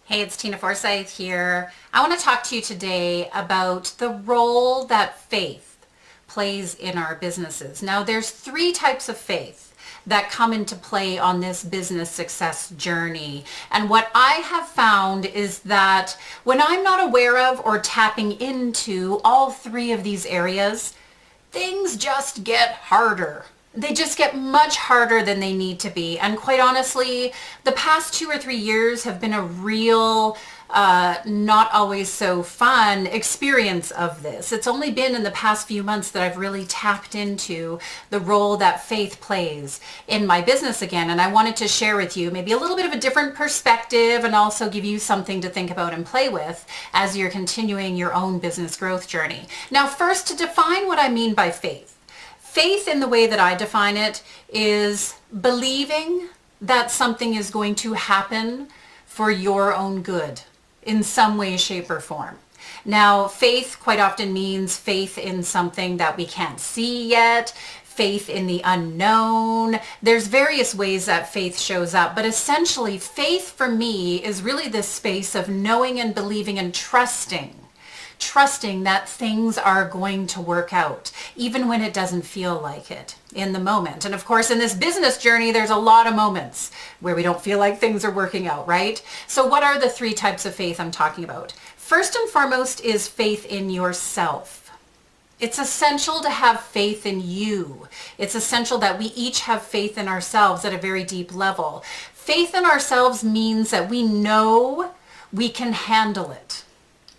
Hey, it's Tina Forsyth here. I want to talk to you today about the role that faith plays in our businesses. Now, there's three types of faith that come into play on this business success journey. And what I have found is that when I'm not aware of or tapping into all three of these areas, things just get harder. They just get much harder than they need to be. And quite honestly, the past 2 or 3 years have been a real, not always so fun experience of this. It's only been in the past few months that I've really tapped into the role that faith plays in my business again. And I wanted to share with you maybe a little bit of a different perspective and also give you something to think about and play with as you're continuing your own business growth journey. Now, first, to define what I mean by faith. Faith, in the way that I define it, is believing that something is going to happen for your own good in some way, shape, or form. Now, faith quite often means faith in something that we can't see yet, faith in the unknown. There's various ways that faith shows up, but essentially faith for me is really this space of knowing and believing and trusting that things are going to work out, even when it doesn't feel like it in the moment. And of course, in this business journey, there's a lot of moments where we don't feel like things are working out, right? So what are the three types of faith I'm talking about? First and foremost is faith in yourself. It's essential to have faith in you. It's essential that we each have faith in ourselves at a very deep level. Faith in ourselves means that we know we can handle it.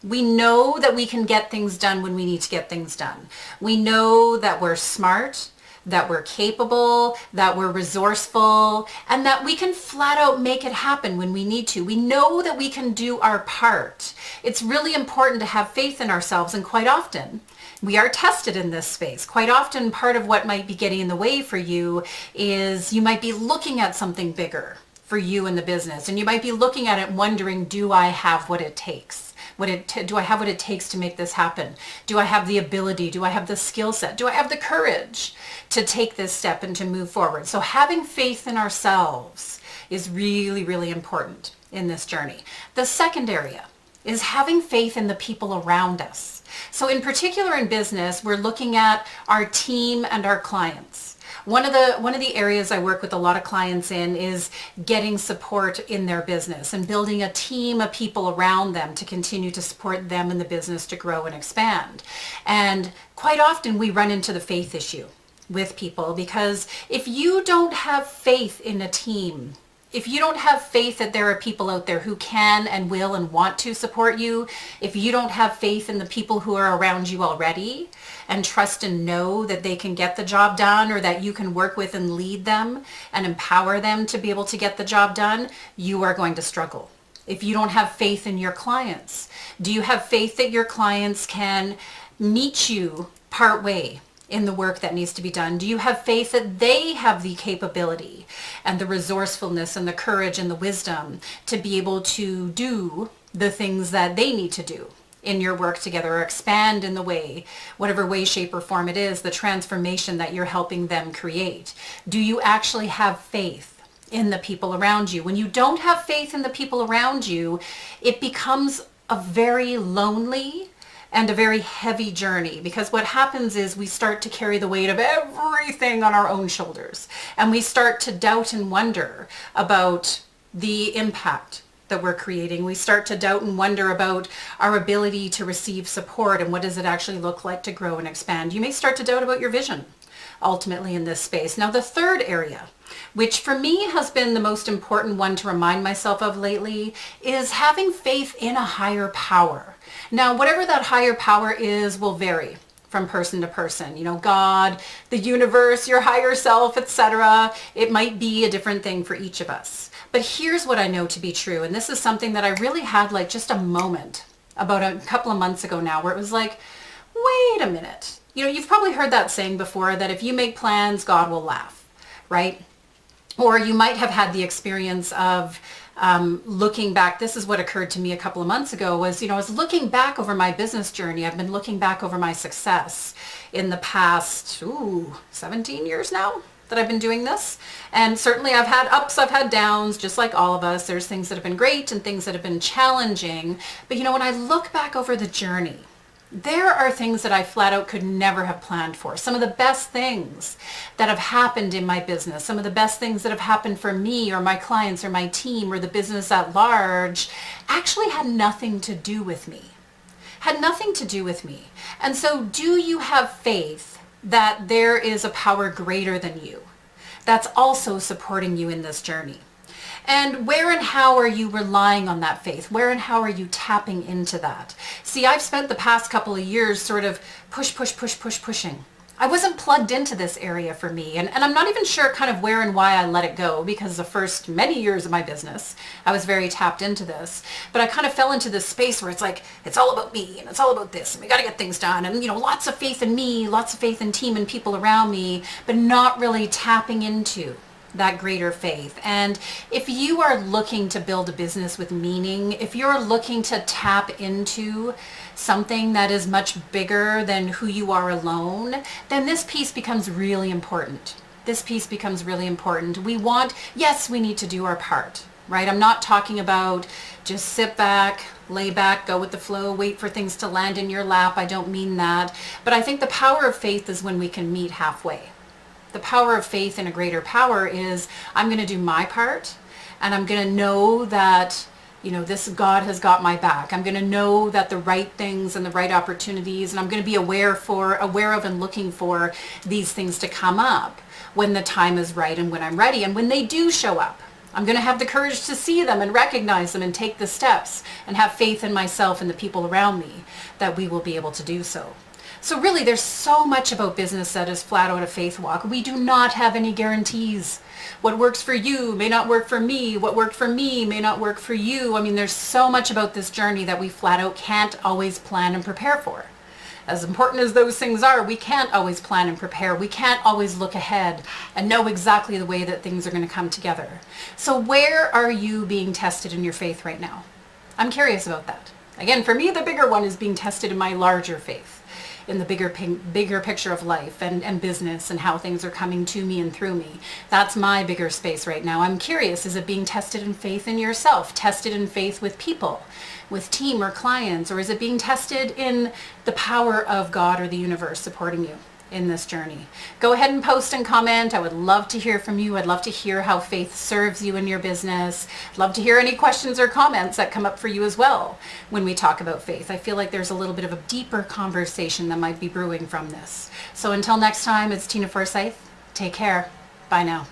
We know that we can get things done when we need to get things done. We know that we're smart, that we're capable, that we're resourceful, and that we can flat out make it happen when we need to. We know that we can do our part. It's really important to have faith in ourselves, and quite often we are tested in this space. Quite often part of what might be getting in the way for you is you might be looking at something bigger for you in the business, and you might be looking at it wondering, do I have what it takes? Do I have what it takes to make this happen? Do I have the ability? Do I have the skill set? Do I have the courage to take this step and to move forward? So having faith in ourselves is really, really important in this journey. The second area is having faith in the people around us. So in particular in business, we're looking at our team and our clients. One of the areas I work with a lot of clients in is getting support in their business and building a team of people around them to continue to support them in the business to grow and expand. And quite often we run into the faith issue with people, because if you don't have faith in a team, if you don't have faith that there are people out there who can and will and want to support you, if you don't have faith in the people who are around you already and trust and know that they can get the job done, or that you can work with and lead them and empower them to be able to get the job done, you are going to struggle. If you don't have faith in your clients, do you have faith that your clients can meet you part way in the work that needs to be done? Do you have faith that they have the capability and the resourcefulness and the courage and the wisdom to be able to do the things that they need to do in your work together, or expand in the way, whatever way, shape, or form it is, the transformation that you're helping them create? Do you actually have faith in the people around you? When you don't have faith in the people around you, it becomes a very lonely and a very heavy journey, because what happens is we start to carry the weight of everything on our own shoulders, and we start to doubt and wonder about the impact that we're creating. We start to doubt and wonder about our ability to receive support, and what does it actually look like to grow and expand. You may start to doubt about your vision ultimately in this space. Now, the third area, which for me has been the most important one to remind myself of lately, is having faith in a higher power. Now, whatever that higher power is will vary from person to person. You know, God, the universe, your higher self, etc. It might be a different thing for each of us. But here's what I know to be true, and this is something that I really had like just a moment about a couple of months ago now, where it was like, wait a minute. You know, you've probably heard that saying before, that if you make plans, God will laugh, right? Or you might have had the experience of looking back. This is what occurred to me a couple of months ago, was, I was looking back over my business journey. I've been looking back over my success in the past, 17 years now. that I've been doing this. And certainly I've had ups, I've had downs, just like all of us. There's things that have been great and things that have been challenging. But you know, when I look back over the journey, there are things that I flat out could never have planned for. Some of the best things that have happened in my business, some of the best things that have happened for me or my clients or my team or the business at large actually had nothing to do with me. Had nothing to do with me. And so do you have faith that there is a power greater than you that's also supporting you in this journey? And where and how are you relying on that faith? Where and how are you tapping into that? See, I've spent the past couple of years sort of pushing. I wasn't plugged into this area for me. And I'm not even sure kind of where and why I let it go, because the first many years of my business, I was very tapped into this. But I kind of fell into this space where it's like, it's all about me and it's all about this and we got to get things done. And, you know, lots of faith in me, lots of faith in team and people around me, but not really tapping into that greater faith. And if you are looking to build a business with meaning, if you're looking to tap into something that is much bigger than who you are alone, then this piece becomes really important. This piece becomes really important. Yes, we need to do our part, right? I'm not talking about just sit back, lay back, go with the flow, wait for things to land in your lap. I don't mean that. But I think the power of faith is when we can meet halfway. The power of faith in a greater power is I'm going to do my part and I'm going to know that, you know, this God has got my back. I'm going to know that the right things and the right opportunities, and I'm going to be aware of and looking for these things to come up when the time is right and when I'm ready. And when they do show up, I'm going to have the courage to see them and recognize them and take the steps and have faith in myself and the people around me that we will be able to do so. So really, there's so much about business that is flat out a faith walk. We do not have any guarantees. What works for you may not work for me. What worked for me may not work for you. I mean, there's so much about this journey that we flat out can't always plan and prepare for. As important as those things are, we can't always plan and prepare. We can't always look ahead and know exactly the way that things are going to come together. So where are you being tested in your faith right now? I'm curious about that. Again, for me, the bigger one is being tested in my larger faith, in the bigger picture of life and business and how things are coming to me and through me. That's my bigger space right now. I'm curious, is it being tested in faith in yourself, tested in faith with people, with team or clients, or is it being tested in the power of God or the universe supporting you in this journey? Go ahead and post and comment. I would love to hear from you. I'd love to hear how faith serves you in your business. I'd love to hear any questions or comments that come up for you as well when we talk about faith. I feel like there's a little bit of a deeper conversation that might be brewing from this. So until next time, it's Tina Forsyth. Take care. Bye now.